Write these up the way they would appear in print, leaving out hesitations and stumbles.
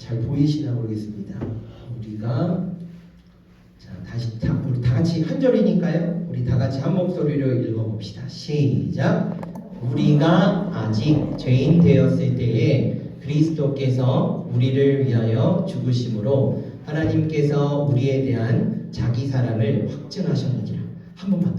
잘 보이시나 모르겠습니다. 우리가 우리 다 같이 한 절이니까요. 우리 다 같이 한 목소리로 읽어봅시다. 시작. 우리가 아직 죄인 되었을 때에 그리스도께서 우리를 위하여 죽으심으로 하나님께서 우리에 대한 자기 사랑을 확증하셨느니라. 한 번만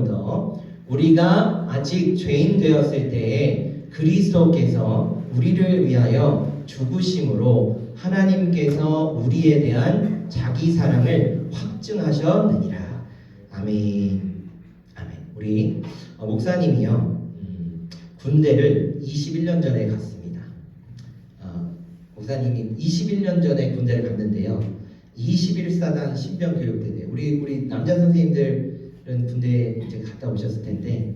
더. 우리가 아직 죄인 되었을 때에 그리스도께서 우리를 위하여 죽으심으로 하나님께서 우리에 대한 자기 사랑을 확증하셨느니라. 아멘. 우리 목사님이요 군대를 21년 전에 갔습니다. 목사님이 21년 전에 군대를 갔는데요. 21사단 신병교육대대. 우리 남자 선생님들은 군대 이제 갔다 오셨을 텐데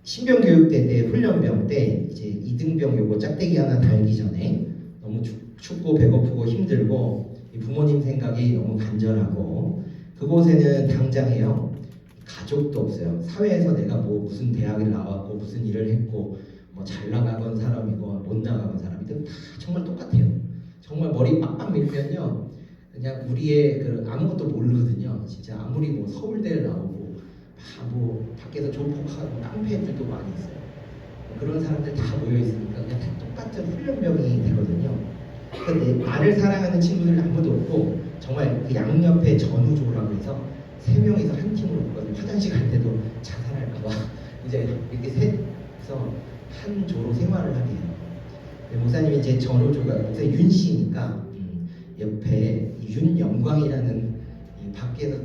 신병교육대대 훈련병 때 이제 이등병 요거 짝대기 하나 달기 전에 너무 춥고 배고프고 힘들고 부모님 생각이 너무 간절하고 그곳에는 당장에요 가족도 없어요. 사회에서 내가 뭐 무슨 대학을 나왔고 무슨 일을 했고 뭐 잘 나가건 사람이고 못 나가건 사람이든 다 정말 똑같아요. 정말 머리 빡빡 밀면요 그냥 우리의 그 아무것도 모르거든요. 진짜 아무리 뭐 서울대를 나오고 뭐 밖에서 조폭하고 깡패 애들도 많이 있어요. 그런 사람들 다 모여 있으니까 그냥 다 똑같은 훈련병이 되거든요. 근데 나를 사랑하는 친구들 아무도 없고 정말 그 양옆에 전우조라고 해서 3명이서 한 팀으로 있거든요. 화장실 갈 때도 자살할까봐 이제 이렇게 셋서 한 조로 생활을 하게 해요. 목사님이 이제 전우조가 목사님 윤 씨니까 옆에 윤영광이라는 이 밖에서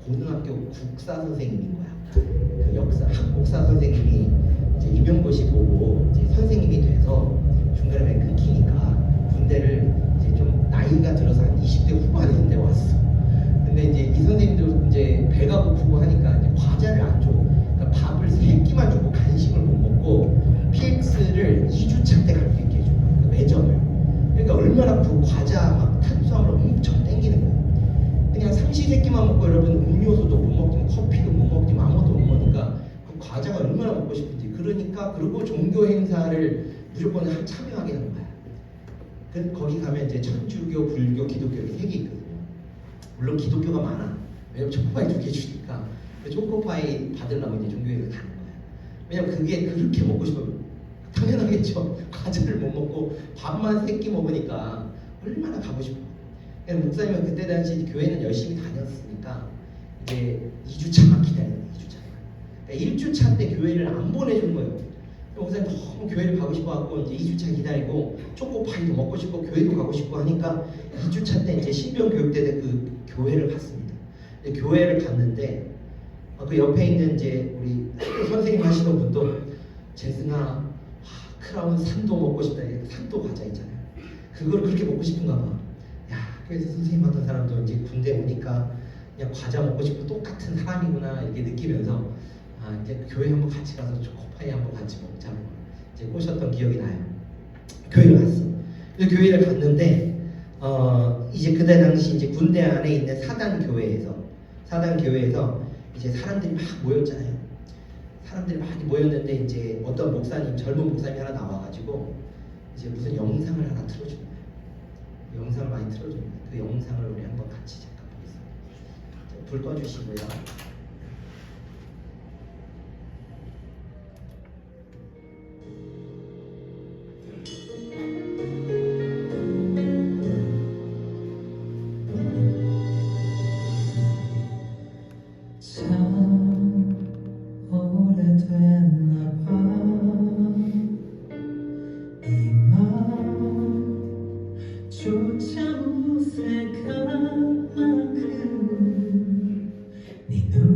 고등학교 국사 선생님인 거야. 그 역사 학국사 선생님이 이제 임용고시 보고 이제 선생님이 돼서 중간에 끊기니까 군대를 이제 좀 나이가 들어서 한 20대 후반에 군대 왔어. 근데 이제 이 선생님도 이제 배가 고프고 하니까 이제 과자를 안 줘. 그러니까 밥을 3끼만 주고 간식을 못 먹고 PX를 2주차 때 갈 수 있게 해줘. 그러니까 매점을. 그러니까 얼마나 그 과자 막 탄수화물 엄청 땡기는 거예요. 그냥 삼시세끼만 먹고 여러분 음료수도 못 먹지만 커피도 못 먹지만 아무것도 못 먹으니까 그 과자가 얼마나 먹고 싶은지. 그러니까 그리고 종교 행사를 무조건 참여하게 하는 거야. 그 거기 가면 이제 천주교, 불교, 기독교 이렇게 3개 있거든요. 물론 기독교가 많아. 왜냐면 초코파이 2개 주니까 초코파이 받으려고 이제 종교에 가는 거야. 왜냐면 그게 그렇게 먹고 싶으면 당연하겠죠. 과자를 못 먹고 밥만 3끼 먹으니까 얼마나 가고 싶어. 목사님은 그때 당시 교회는 열심히 다녔으니까 이제 2주차만 기다려요. 2주차. 그러니까 1주차 때 교회를 안 보내준 거예요. 목사님 너무 교회를 가고 싶어갖고 이제 2주차 기다리고 초코파이도 먹고 싶고 교회도 가고 싶고 하니까 2주차 때 이제 신병교육대 그 교회를 갔습니다. 교회를 갔는데 그 옆에 있는 이제 우리 선생님 하시던 분도 재승아 크라운 산도 먹고 싶다. 산도 과자 있잖아요. 그걸 그렇게 먹고 싶은가 봐. 야, 그래서 선생님 하던 사람도 이제 군대 오니까 그냥 과자 먹고 싶고 똑같은 사람이구나 이렇게 느끼면서 이제 교회 한번 같이 가서 초코파이 한번 같이 먹자고 이제 꼬셨던 기억이 나요. 교회를 갔어. 그래서 교회를 갔는데 이제 그때 당시 이제 군대 안에 있는 사단 교회에서 이제 사람들이 막 모였잖아요. 사람들이 많이 모였는데 이제 어떤 목사님, 젊은 목사님이 하나 나와가지고 이제 무슨 영상을 하나 틀어주는 거예요. 영상을 많이 틀어주는 거예요. 그 영상을 우리 한번 같이 잠깐 보겠습니다. 불 꺼주시고요. 조차 무색한 만큼 네 눈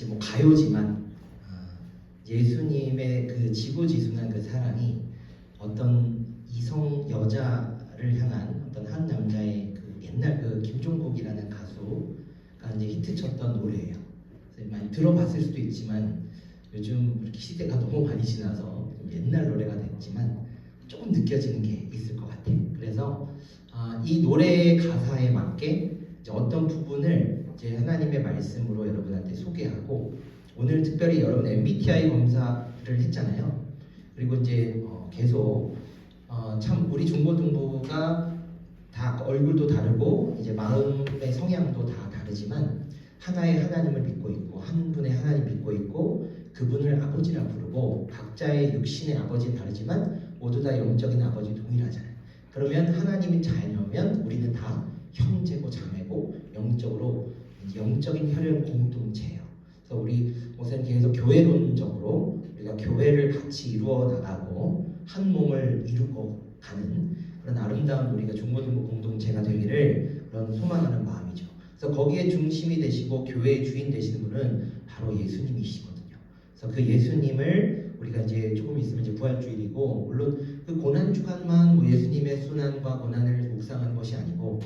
이제 뭐 가요지만 예수님의 그 지고지순한 그 사랑이 어떤 이성 여자를 향한 어떤 한 남자의 그 옛날 그 김종국이라는 가수가 이제 히트쳤던 노래예요. 그래서 많이 들어봤을 수도 있지만 요즘 이렇게 시대가 너무 많이 지나서 옛날 노래가 됐지만 조금 느껴지는 게 있을 것 같아. 그래서 이 노래의 가사에 맞게 이제 어떤 부분을 이제 하나님의 말씀으로 여러분한테 소개하고 오늘 특별히 여러분 MBTI 검사를 했잖아요. 그리고 이제 계속 참 우리 중고등부가 다 얼굴도 다르고 이제 마음의 성향도 다 다르지만 하나의 하나님을 믿고 있고 한 분의 하나님 믿고 있고 그분을 아버지라 부르고 각자의 육신의 아버지는 다르지만 모두 다 영적인 아버지 동일하잖아요. 그러면 하나님이 자녀면 우리는 다 형제고 자매고 영적인 혈연 공동체예요. 그래서 우리 목사님 계속 교회론적으로 우리가 교회를 같이 이루어 나가고 한 몸을 이루고 가는 그런 아름다운 우리가 중고등부 공동체가 되기를 그런 소망하는 마음이죠. 그래서 거기에 중심이 되시고 교회의 주인 되시는 분은 바로 예수님이시거든요. 그래서 그 예수님을 우리가 이제 조금 있으면 이제 부활주일이고 물론 그 고난 주간만 뭐 예수님의 순환과 고난을 묵상하는 것이 아니고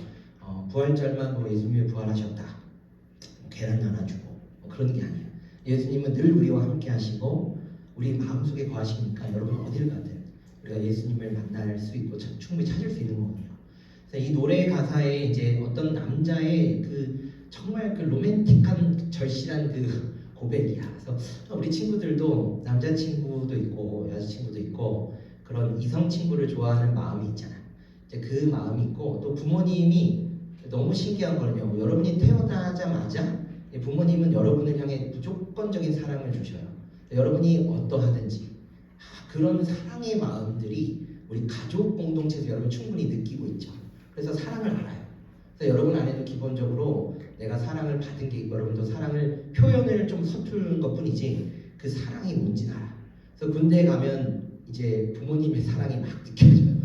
부활절만 뭐 예수님이 부활하셨다, 뭐 계란 나눠주고 뭐 그런 게 아니에요. 예수님은 늘 우리와 함께 하시고 우리 마음속에 거하시니까 여러분 어딜 가든 우리가 예수님을 만날 수 있고 충분히 찾을 수 있는 거거든요. 그래서 이 노래 가사에 이제 어떤 남자의 그 정말 그 로맨틱한 절실한 그 고백이야. 그래서 우리 친구들도 남자친구도 있고 여자친구도 있고 그런 이성 친구를 좋아하는 마음이 있잖아요. 이제 그 마음이 있고 또 부모님이 너무 신기한 거는요. 여러분이 태어나자마자 부모님은 여러분을 향해 무조건적인 사랑을 주셔요. 여러분이 어떠하든지 그런 사랑의 마음들이 우리 가족 공동체에서 여러분 충분히 느끼고 있죠. 그래서 사랑을 알아요. 그래서 여러분 안에도 기본적으로 내가 사랑을 받은 게 있고 여러분도 사랑을 표현을 좀 서투른 것뿐이지 그 사랑이 뭔지는 알아. 그래서 군대에 가면 이제 부모님의 사랑이 막 느껴져요.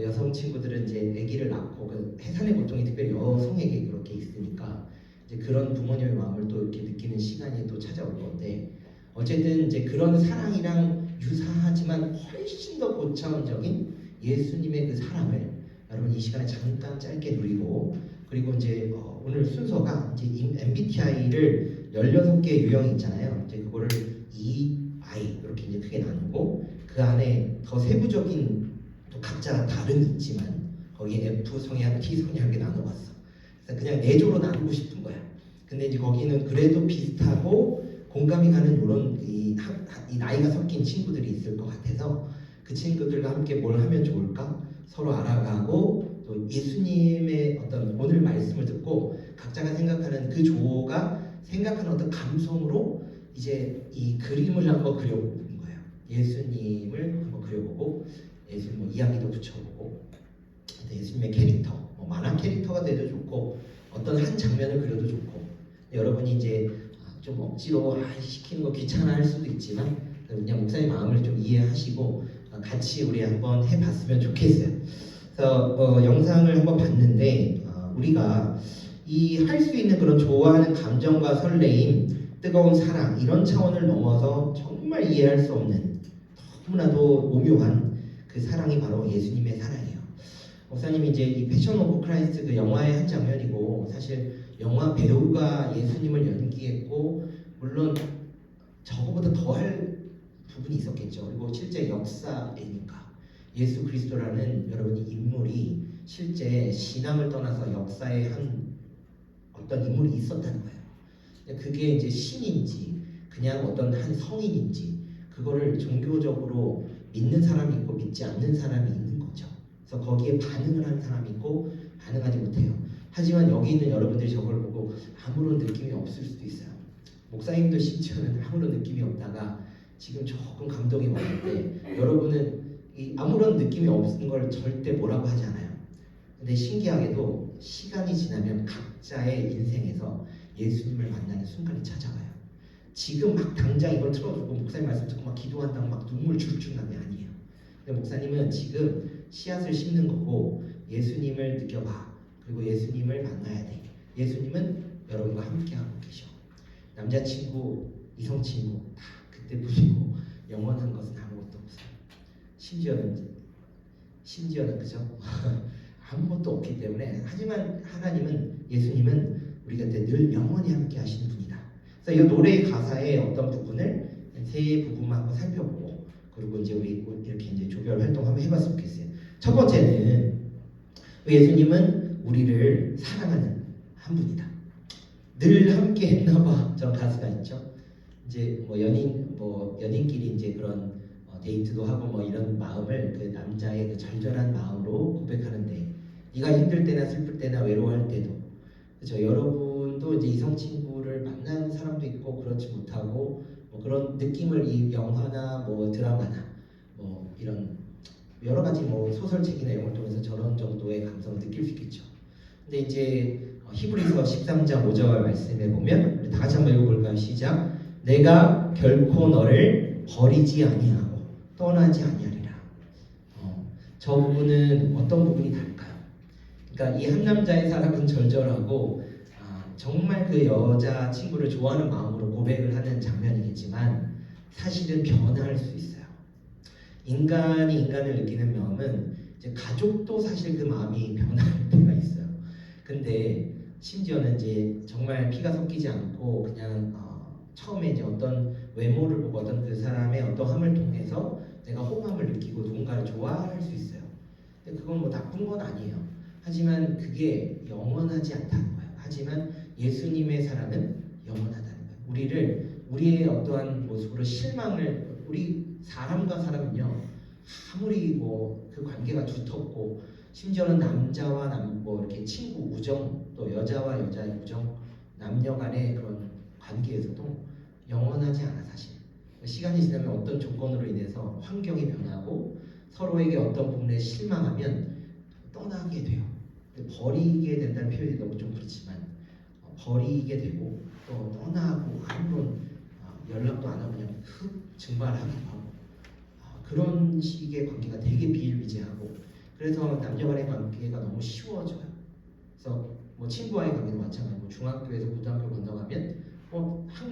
여성 친구들은 이제 아기를 낳고 그 해산의 고통이 특별히 여성에게 그렇게 있으니까 이제 그런 부모님의 마음을 또 이렇게 느끼는 시간이 또 찾아올 건데 어쨌든 이제 그런 사랑이랑 유사하지만 훨씬 더 고차원적인 예수님의 그 사랑을 여러분 이 시간에 잠깐 짧게 누리고 그리고 이제 오늘 순서가 이제 MBTI를 16개의 유형이 있잖아요. 이제 그거를 EI 이렇게 이제 크게 나누고 그 안에 더 세부적인 또 각자 다른 있지만 거기에 F 성향, T 성향 이렇게 나눠봤어. 그래서 그냥 4조로 나누고 싶은 거야. 근데 이제 거기는 그래도 비슷하고 공감이 가는 이런 이 나이가 섞인 친구들이 있을 것 같아서 그 친구들과 함께 뭘 하면 좋을까 서로 알아가고 또 예수님의 어떤 오늘 말씀을 듣고 각자가 생각하는 그 조가 생각하는 어떤 감성으로 이제 이 그림을 한번 그려보는 거예요. 예수님을 한번 그려보고 예수님 뭐 이야기도 붙여보고 예수님의 캐릭터 뭐 만화 캐릭터가 돼도 좋고 어떤 한 장면을 그려도 좋고 여러분이 이제 좀 억지로 시키는 거 귀찮아 할 수도 있지만 그냥 목사님 마음을 좀 이해하시고 같이 우리 한번 해봤으면 좋겠어요. 그래서 영상을 한번 봤는데 우리가 이 할 수 있는 그런 좋아하는 감정과 설레임, 뜨거운 사랑 이런 차원을 넘어서 정말 이해할 수 없는 너무나도 오묘한 그 사랑이 바로 예수님의 사랑이에요. 목사님이 이제 이 패션 오브 크라이스트 그 영화의 한 장면이고 사실 영화 배우가 예수님을 연기했고 물론 저거보다 더할 부분이 있었겠죠. 그리고 실제 역사이니까 예수 그리스도라는 여러분이 인물이 실제 신앙을 떠나서 역사에 한 어떤 인물이 있었다는 거예요. 그게 이제 신인지 그냥 어떤 한 성인인지 그거를 종교적으로 믿는 사람이 있고 믿지 않는 사람이 있는 거죠. 그래서 거기에 반응을 하는 사람이 있고 반응하지 못해요. 하지만 여기 있는 여러분들이 저걸 보고 아무런 느낌이 없을 수도 있어요. 목사님도 심지어는 아무런 느낌이 없다가 지금 조금 감동이 왔는데 여러분은 이 아무런 느낌이 없는 걸 절대 뭐라고 하지 않아요. 근데 신기하게도 시간이 지나면 각자의 인생에서 예수님을 만나는 순간이 찾아와요. 지금 막 당장 이걸 틀어주고 목사님 말씀 듣고 막 기도한다고 막 눈물 줄줄 나는 게 아니에요. 근데 목사님은 지금 씨앗을 심는 거고 예수님을 느껴봐. 그리고 예수님을 만나야 돼. 예수님은 여러분과 함께하고 계셔. 남자친구, 이성친구 다 그때뿐이고 영원한 것은 아무것도 없어요. 심지어는 그죠? 아무것도 없기 때문에. 하지만 하나님은, 예수님은 우리 곁에 늘 영원히 함께 하시는 분이다. 그래서 이 노래 가사의 어떤 부분을 세 부분만 한번 살펴보고, 그리고 이제 우리 이렇게 이제 조별 활동 한번 해봤으면 좋겠어요. 첫 번째는 예수님은 우리를 사랑하는 한 분이다. 늘 함께 했나봐. 저런 가사가 있죠. 이제 연인끼리 이제 그런 데이트도 하고 이런 마음을, 그 남자의 그 절절한 마음으로 고백하는데, 네가 힘들 때나 슬플 때나 외로워할 때도, 그렇죠. 여러분도 이제 이성 친구를 만나는 사람도 있고 그렇지 못하고 그런 느낌을 이 영화나 드라마나 이런 여러 가지 소설책이나 이런 걸 통해서 저런 정도의 감성을 느낄 수 있겠죠. 근데 이제 히브리서 13장 5절 말씀에 보면, 우리 다 같이 한번 읽어볼까요? 시작. 내가 결코 너를 버리지 아니하고 떠나지 아니하리라. 저 부분은 어떤 부분이 다를까요? 그러니까 이 한 남자의 사랑은 절절하고 정말 그 여자 친구를 좋아하는 마음으로 고백을 하는 장면이겠지만, 사실은 변할 수 있어요. 인간이 인간을 느끼는 마음은 이제 가족도 사실 그 마음이 변할 때가 있어요. 근데 심지어는 이제 정말 피가 섞이지 않고 그냥 처음에 이제 어떤 외모를 보고 어떤 그 사람의 어떠함을 통해서 내가 호감을 느끼고 누군가를 좋아할 수 있어요. 근데 그건 나쁜 건 아니에요. 하지만 그게 영원하지 않다는 거예요. 하지만 예수님의 사랑은 영원하다는 거예요. 우리의 어떠한 모습으로 우리 사람과 사람은요, 아무리 그 관계가 두텁고, 심지어는 남자와 이렇게 친구 우정, 또 여자와 여자의 우정, 남녀 간의 그런 관계에서도 영원하지 않아. 사실 시간이 지나면 어떤 조건으로 인해서 환경이 변하고 서로에게 어떤 부분에 실망하면 떠나게 돼요. 버리게 된다는 표현이 너무 좀 그렇지만 버리게 되고 또 떠나고 아무런 연락도 안 하고 그냥 흙 증발하기도 하고, 그런 식의 관계가 되게 비일비재하고, 그래서 남녀 간의 관계가 너무 쉬워져요. 그래서 친구와의 관계도 마찬가지고, 중학교에서 고등학교 건너가면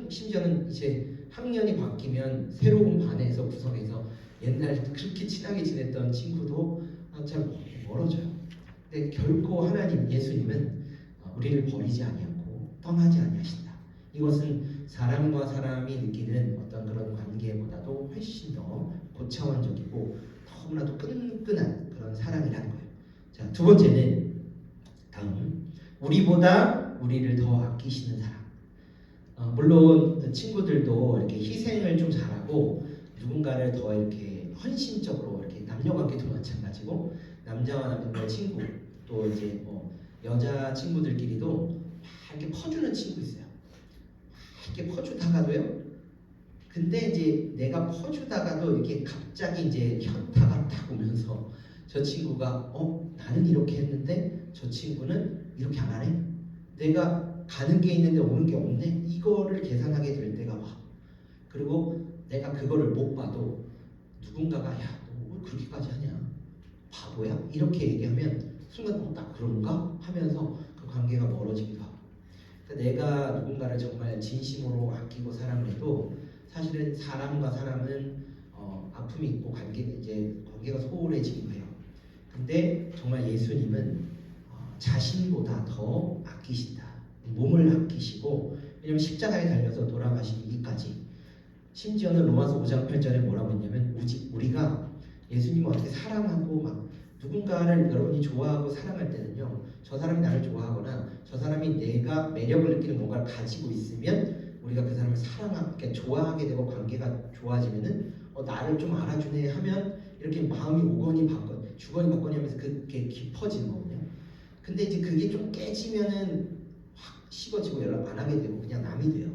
심지어는 이제 학년이 바뀌면 새로운 반에서 구성해서 옛날 그렇게 친하게 지냈던 친구도 잘 멀어져요. 근데 결코 하나님, 예수님은 우리를 버리지 아니하고 떠나지 아니하신다. 이것은 사람과 사람이 느끼는 어떤 그런 관계보다도 훨씬 더 고차원적이고 너무나도 끈끈한 그런 사랑이라는 거예요. 자, 두 번째는 우리보다 우리를 더 아끼시는 사람. 물론 친구들도 이렇게 희생을 좀 잘하고 누군가를 더 이렇게 헌신적으로, 이렇게 남녀 관계도 마찬가지고, 남자와 남자의 친구, 또 이제 여자 친구들끼리도 막 이렇게 퍼주는 친구 있어요. 막 이렇게 퍼주다가도요. 근데 이제 내가 퍼주다가도 이렇게 갑자기 이제 현타가 딱 오면서 저 친구가 나는 이렇게 했는데 저 친구는 이렇게 안 하네. 내가 가는 게 있는데 오는 게 없네. 이거를 계산하게 될 때가 와. 그리고 내가 그거를 못 봐도 누군가가 야, 너 왜 그렇게까지 하냐? 바보야? 이렇게 얘기하면 순간 딱 그런가? 하면서 그 관계가 멀어지기도 하고. 그러니까 내가 누군가를 정말 진심으로 아끼고 사랑을 해도 사실은 사람과 사람은 아픔이 있고 관계가 소홀해지기도 해요. 근데 정말 예수님은 자신보다 더 아끼신다. 몸을 아끼시고, 왜냐면 십자가에 달려서 돌아가시기까지, 심지어는 로마서 5장 8절에 뭐라고 했냐면, 우리가 예수님을 어떻게 사랑하고 누군가를 여러분이 좋아하고 사랑할 때는요, 저 사람이 나를 좋아하거나 저 사람이 내가 매력을 느끼는 뭔가를 가지고 있으면 우리가 그 사람을 그러니까 좋아하게 되고 관계가 좋아지면은 나를 좀 알아주네 하면 이렇게 마음이 오거니 주거니 받거니 하면서 그게 깊어지는 거거든요. 근데 이제 그게 좀 깨지면은 확 식어지고 연락 안 하게 되고 그냥 남이 돼요.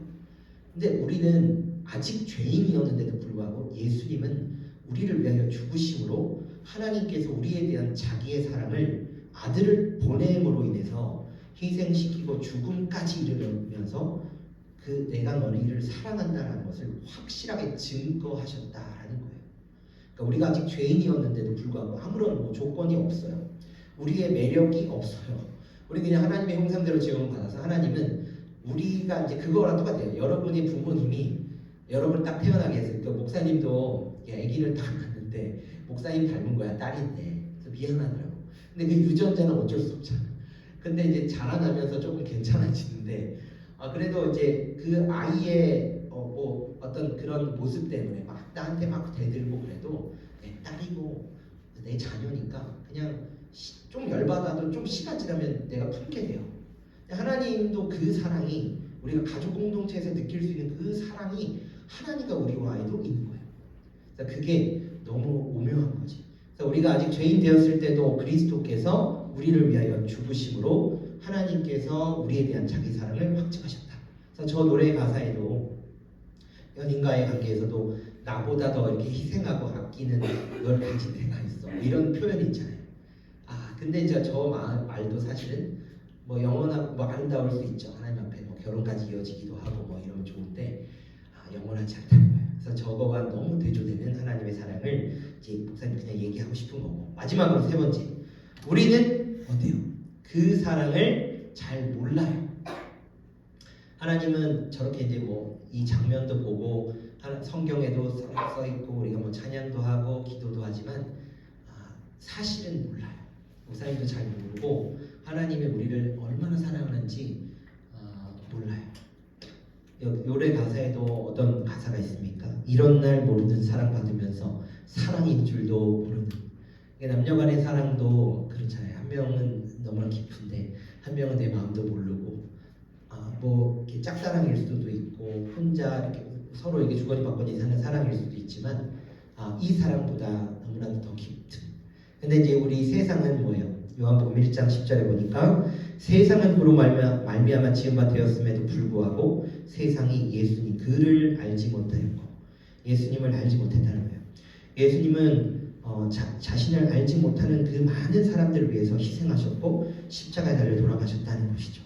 근데 우리는 아직 죄인이었는데도 불구하고 예수님은 우리를 위하여 죽으심으로 하나님께서 우리에 대한 자기의 사랑을 아들을 보냄으로 인해서 희생시키고 죽음까지 이르면서 내가 너희를 사랑한다라는 것을 확실하게 증거하셨다라는 거예요. 그러니까 우리가 아직 죄인이었는데도 불구하고 아무런 조건이 없어요. 우리의 매력이 없어요. 우리 그냥 하나님의 형상대로 지음을 받아서 하나님은 우리가 이제 그거랑 똑같아요. 여러분이 부모님이 여러분 딱 태어나게 했어요. 그 목사님도 아기를 딱 낳는데 목사님 닮은 거야, 딸인데. 그래서 미안하더라고. 근데 그 유전자는 어쩔 수 없잖아. 근데 이제 자라나면서 조금 괜찮아지는데 그래도 이제 그 아이의 뭐 어떤 그런 모습 때문에 막 나한테 막 대들고 그래도 내 딸이고 내 자녀니까 그냥 좀 열받아도 좀 시간 지나면 내가 품게 돼요. 하나님도 그 사랑이 우리가 가족 공동체에서 느낄 수 있는 그 사랑이 하나님과 우리와도 있는 거예요. 그래서 그게 너무 오묘한 거지. 그래서 우리가 아직 죄인 되었을 때도 그리스도께서 우리를 위하여 죽으심으로 하나님께서 우리에 대한 자기 사랑을 확증하셨다. 그래서 저 노래 가사에도 연인과의 관계에서도 나보다 더 이렇게 희생하고 아끼는 널 가진 내가 있어, 이런 표현이 있잖아요. 근데 이제 저 말도 사실은 뭐 영원하고 뭐 아름다울 수 있죠. 하나님 앞에 뭐 결혼까지 이어지기도 하고 뭐 이러면 좋은데 영원하지 않다는 거예요. 그래서 저거와 너무 대조되는 하나님의 사랑을 이제 목사님 그냥 얘기하고 싶은 거고, 마지막으로 세 번째, 우리는 어때요? 그 사랑을 잘 몰라요. 하나님은 저렇게 이제 뭐 이 장면도 보고 성경에도 써 있고 우리가 뭐 찬양도 하고 기도도 하지만 사실은 몰라요. 목사님도 잘 모르고 하나님이 우리를 얼마나 사랑하는지 몰라요. 요래 가사에도 어떤 가사가 있습니까? 이런 날 모르는 사랑받으면서 사랑인 줄도 모르는. 남녀간의 사랑도 그렇잖아요. 한 명은 너무나 깊은데 한 명은 내 마음도 모르고 뭐 이렇게 짝사랑일 수도 있고 혼자 이렇게 서로 이게 주거니 받거니 사는 사랑일 수도 있지만 이 사랑보다 너무나도 더 깊은. 근데 이제 우리 세상은 뭐예요? 요한복음 1장 10절에 보니까 세상은 그로 말미암아 지음바 되었음에도 불구하고 세상이 예수님 그를 알지 못하였고, 예수님을 알지 못했다는 거예요. 예수님은 자신을 알지 못하는 그 많은 사람들을 위해서 희생하셨고 십자가에 달려 돌아가셨다는 것이죠.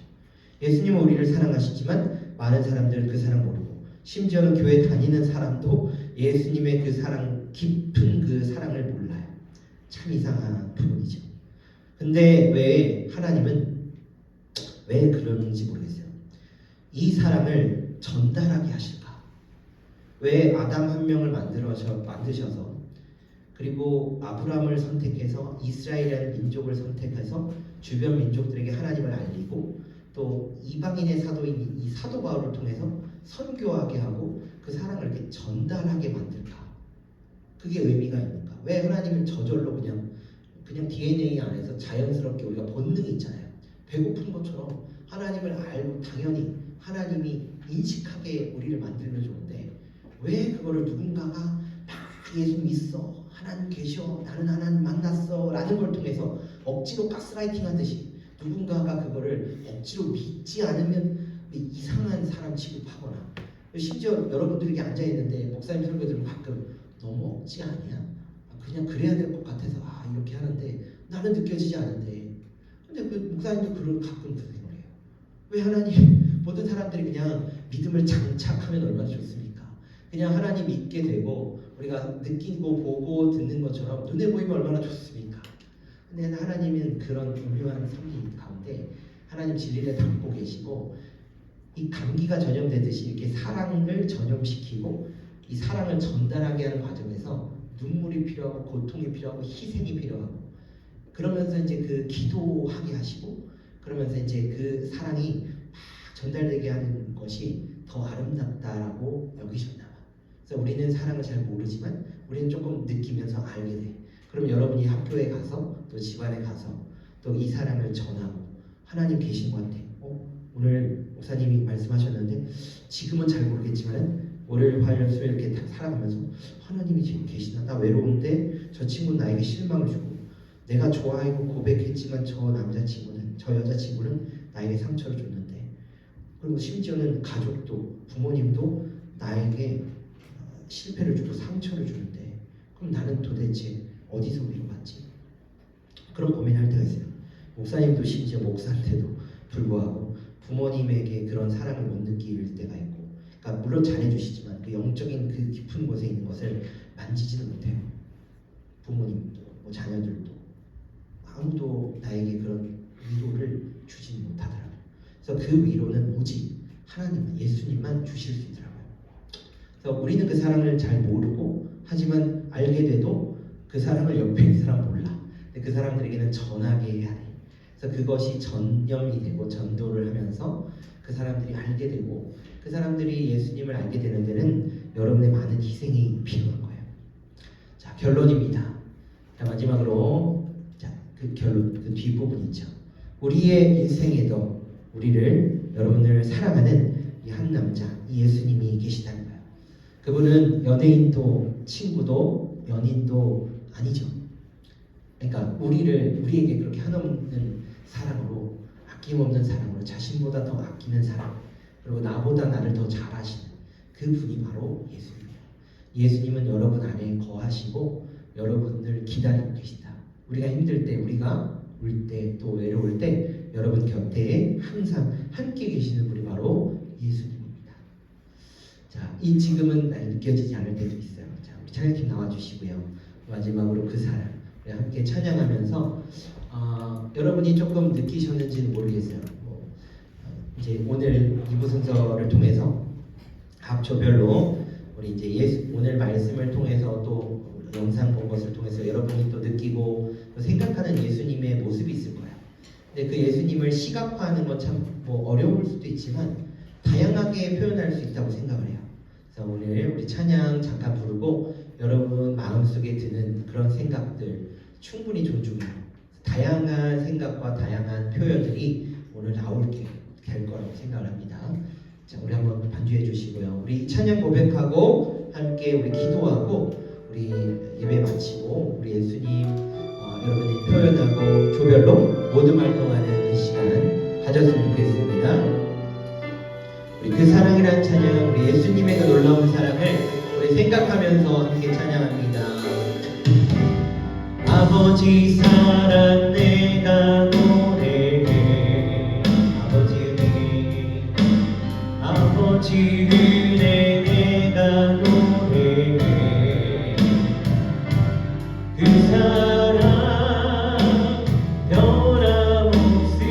예수님은 우리를 사랑하시지만 많은 사람들은 그 사랑 모르고, 심지어는 교회 다니는 사람도 예수님의 그 사랑, 깊은 그 사랑을 몰라요. 참 이상한 부분이죠. 근데 왜 하나님은 왜 그러는지 모르겠어요. 이 사랑을 전달하게 하실까? 왜 아담 한 명을 만드셔서 그리고 아브라함을 선택해서 이스라엘이라는 민족을 선택해서 주변 민족들에게 하나님을 알리고 또 이방인의 사도인 이 사도 바울을 통해서 선교하게 하고 그 사랑을 이렇게 전달하게 만들까? 그게 의미가 있는가? 왜 하나님은 저절로 그냥 DNA 안에서 자연스럽게 우리가 본능이 있잖아요. 배고픈 것처럼 하나님을 알고 당연히 하나님이 인식하게 우리를 만들면 좋은데 왜 그거를 누군가가 막 예수 믿어, 하나님 계셔, 나는 하나님 만났어 라는 걸 통해서 억지로 가스라이팅 하듯이 누군가가 그거를 억지로 믿지 않으면 이상한 사람 취급하거나, 심지어 여러분들에게 앉아있는데 목사님 설교 들으면 가끔 너무 억지 아니야? 그냥 그래야 될 것 같아서 이렇게 하는데 나는 느껴지지 않은데, 근데 그 목사님도 가끔 그런 생각을 해요. 왜 하나님, 모든 사람들이 그냥 믿음을 장착하면 얼마나 좋습니까? 그냥 하나님 믿게 되고 우리가 느끼고 보고 듣는 것처럼 눈에 보이면 얼마나 좋습니까? 근데 하나님은 그런 오묘한 섭리 가운데 하나님 진리를 담고 계시고, 이 감기가 전염되듯이 이렇게 사랑을 전염시키고 이 사랑을 전달하게 하는 과정에서 눈물이 필요하고 고통이 필요하고 희생이 필요하고, 그러면서 이제 그 기도하게 하시고, 그러면서 이제 그 사랑이 막 전달되게 하는 것이 더 아름답다라고 여기셨나 봐. 그래서 우리는 사랑을 잘 모르지만 우리는 조금 느끼면서 알게 돼. 그럼 여러분이 학교에 가서 또 집안에 가서 또 이 사랑을 전하고, 하나님 계신 것 같아. 오늘 목사님이 말씀하셨는데 지금은 잘 모르겠지만 월요일, 화요일, 수요일 이렇게 다 살아가면서 하나님이 지금 계시나? 나 외로운데 저 친구는 나에게 실망을 주고, 내가 좋아하고 고백했지만 저 남자친구는, 저 여자친구는 나에게 상처를 줬는데, 그리고 심지어는 가족도, 부모님도 나에게 실패를 주고 상처를 주는데, 그럼 나는 도대체 어디서 위로받지? 그런 고민할 때가 있어요. 목사님도 심지어 목사인데도 불구하고 부모님에게 그런 사랑을 못 느낄 때가 있고, 그러니까 물론 잘해주시지만 그 영적인 그 깊은 곳에 있는 것을 만지지도 못해요. 부모님도 뭐 자녀들도 아무도 나에게 그런 위로를 주지 못하더라고요. 그래서 그 위로는 오직 하나님, 예수님만 주실 수 있더라고요. 그래서 우리는 그 사랑을 잘 모르고 하지만 알게 돼도 그 사랑을 옆에 있는 사람 몰라. 근데 그 사람들에게는 전하게 해야 돼. 그래서 그것이 전염이 되고 전도를 하면서 그 사람들이 알게 되고 그 사람들이 예수님을 알게 되는 데는 여러분의 많은 희생이 필요한 거예요. 자, 결론입니다. 자, 마지막으로 그 결론, 그 뒷부분 있죠. 우리의 인생에도 우리를 여러분을 사랑하는 이 한 남자, 이 예수님이 계시다는 거예요. 그분은 연예인도 친구도 연인도 아니죠. 그러니까 우리에게 그렇게 한없는 사랑으로, 아낌없는 사랑으로, 자신보다 더 아끼는 사랑, 그리고 나보다 나를 더 잘 아시는 그 분이 바로 예수님이에요. 예수님은 여러분 안에 거하시고 여러분을 기다리고 계시다. 우리가 힘들 때, 우리가 울 때, 또 외로울 때 여러분 곁에 항상 함께 계시는 분이 바로 예수님입니다. 자, 이 지금은 느껴지지 않을 때도 있어요. 자, 우리 찬양팀 나와주시고요. 마지막으로 그 사랑, 우리 함께 찬양하면서 여러분이 조금 느끼셨는지는 모르겠어요. 이제 오늘 이부 순서를 통해서 각 조별로 우리 이제 오늘 말씀을 통해서 또 영상 본 것을 통해서 여러분이 또 느끼고 또 생각하는 예수님의 모습이 있을 거예요. 근데 그 예수님을 시각화하는 건 참 어려울 수도 있지만 다양하게 표현할 수 있다고 생각을 해요. 그래서 오늘 우리 찬양 잠깐 부르고 여러분 마음속에 드는 그런 생각들 충분히 존중해요. 다양한 생각과 다양한 표현들이 오늘 나올게 될 거라고 생각을 합니다. 자, 우리 한번 반주해 주시고요. 우리 찬양 고백하고 함께 우리 기도하고 우리 예배 마치고 우리 예수님 여러분이 표현하고 조별로 모두 활동하는 그 시간 가졌으면 좋겠습니다. 우리 그 사랑이란 찬양, 우리 예수님의 그 놀라운 사랑을 우리 생각하면서 함께 찬양합니다. 아버지 사랑 내가 노래해, 아버지 은혜, 아버지 은혜 내가 노래해. 그 사랑 변함없으시,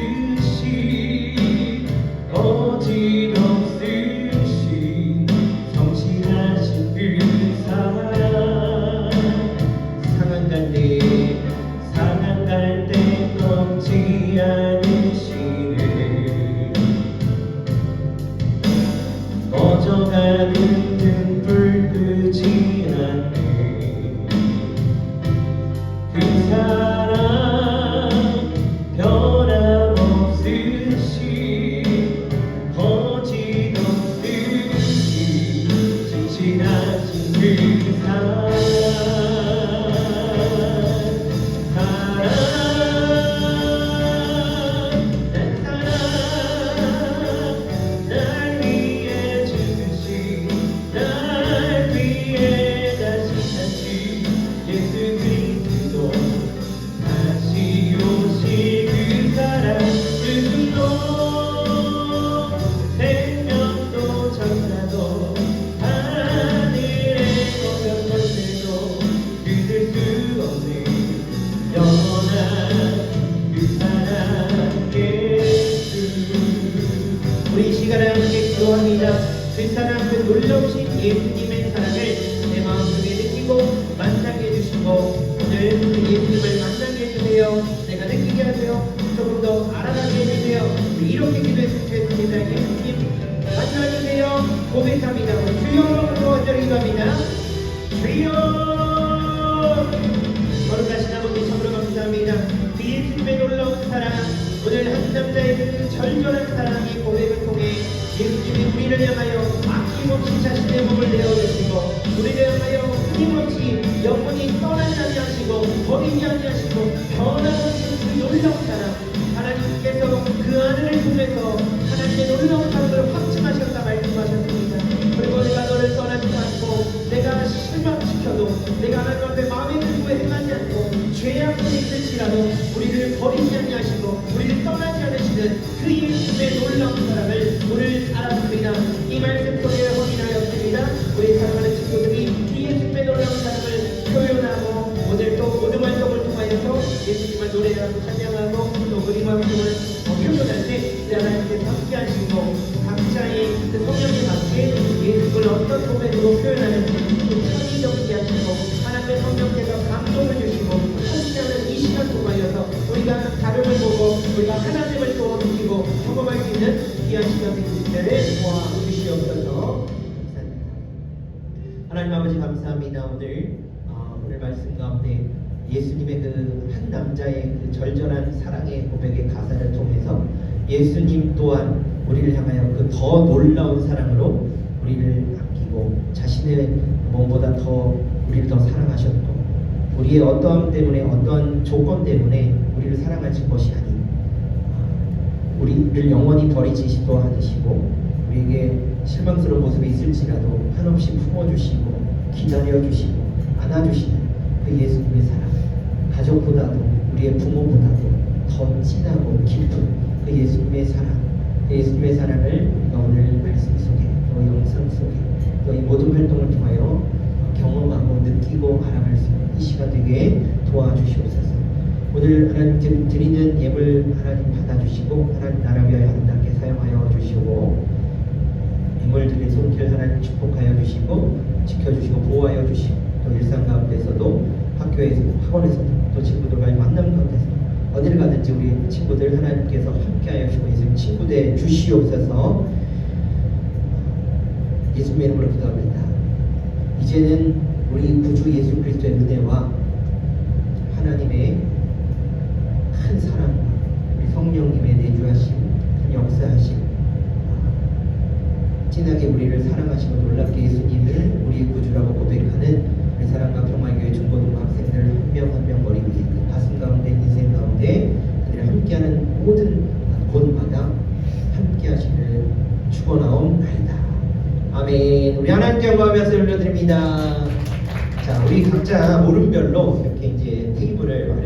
거짓없으시, 성실하신 그 사랑. 상한 갈 때 꺾지 않으시네. 꺼져가는 등불 끄지 않네. 그 사랑 변함없으시, 거짓없으시, 진실하신 그 사랑. 우리 시간을 함께 기도합니다. 그 사랑, 그 놀라우신 예수님의 사랑을 내 마음속에 느끼고 만나게 해주시고 오늘 그 예수님을 만나게 해주세요. 내가 느끼게 하세요. 조금 더 알아가게 해주세요. 이렇게 기도했으면 좋겠습니다. 예수님 만나주세요. 고백합니다. 주여 부어드려 기도합니다. 주여. 거룩하신 아버지 참으로 감사합니다. 그 예수님의 놀라운 사랑, 오늘 한 남자의 그 절절한 사랑의 고백을 통해 예수님이 우리를 향하여 아낌없이 자신의 몸을 내어주시고 우리를 향하여 끊임없이 영원히 떠나지 아니하시고 버리지 아니하시고 변함없는 그 놀라운 사랑, 하나님께서 그 아들을 통해서 하나님의 놀라운 사랑을 확증하셨다 말씀하셨습니다. 그리고 내가 너를 떠나지 않고 내가 실망시켜도 내가 하나님 앞에 마음에 들고 행하지 않고 죄악을 있을지라도 우리를 버리지 아니하시고 우리를 떠나지 않으시는 그 예수님의 놀라운 사랑을 오늘 알았습니다. 이 말씀 속에 확인하였습니다. 우리 사랑하는 친구들이 이 예수님의 놀라운 사랑을 표현하고 오늘 또 모든 활동을 통하여서 예수님을 노래하고 찬양하고 또 그림 활동을 표현할 때 하나님께서 함께 하시고 각자의 고백으로 표현하는 창의적이게 하시고 하나님의 성령께서 감동을 주시고 함께하는 이 시간 동안이어서 우리가 다름을 보고 우리가 하나님을 또 느끼고 경험할 수 있는 귀한 시간 되기 때문에 도와주시옵소서. 감사합니다. 하나님 아버지 감사합니다. 오늘 말씀 가운데 예수님의 그 한 남자의 그 절절한 사랑의 고백의 가사를 통해서 예수님 또한 우리를 향하여 그 더 놀라운 사랑으로 우리를 아끼고 자신의 몸보다 더 우리를 더 사랑하셨고 우리의 어떠함 때문에 어떤 조건 때문에 우리를 사랑하신 것이 아닌 우리를 영원히 버리시지도 않으시고 우리에게 실망스러운 모습이 있을지라도 한없이 품어주시고 기다려주시고 안아주시는 그 예수님의 사랑 가족보다도 우리의 부모보다도 더 진하고 깊은 그 예수님의 사랑 그 예수님의 사랑을 우리가 오늘 말씀 속에 또 영상 속에 또 이 모든 활동을 통하여 경험하고 느끼고 알아갈 수 있는 이 시간 되게 도와주시옵소서. 오늘 하나님 드리는 예물 하나님 받아주시고 하나님 나라 위하여 아름답게 사용하여 주시고 예물 드린 손길 하나님 축복하여 주시고 지켜주시고 보호하여 주시고 또 일상 가운데서도 학교에서 학원에서도 또 친구들과의 만남 가운데서 어디를 가든지 우리 친구들 하나님께서 함께하여 주시고 예수님 친구돼 주시옵소서. 예수님의 이름으로 기도합니다. 이제는 우리 구주 예수 그리스도의 은혜와 하나님의 큰 사랑과 우리 성령님의 내주하심 큰 역사하심 진하게 우리를 사랑하시고 놀랍게 예수님을 우리의 구주라고 고백하는 우리 사랑과 평화교회 중고등학생들 한 명 한 명 머리 위에 그 가슴 가운데 인생 가운데 그들이 함께하는 모든 곳마다 함께하시를 축원하옵나이다. 아멘. 우리 하나님께 영광하면서 올려드립니다. 자, 우리 각자 오른별로 이렇게 이제 테이블을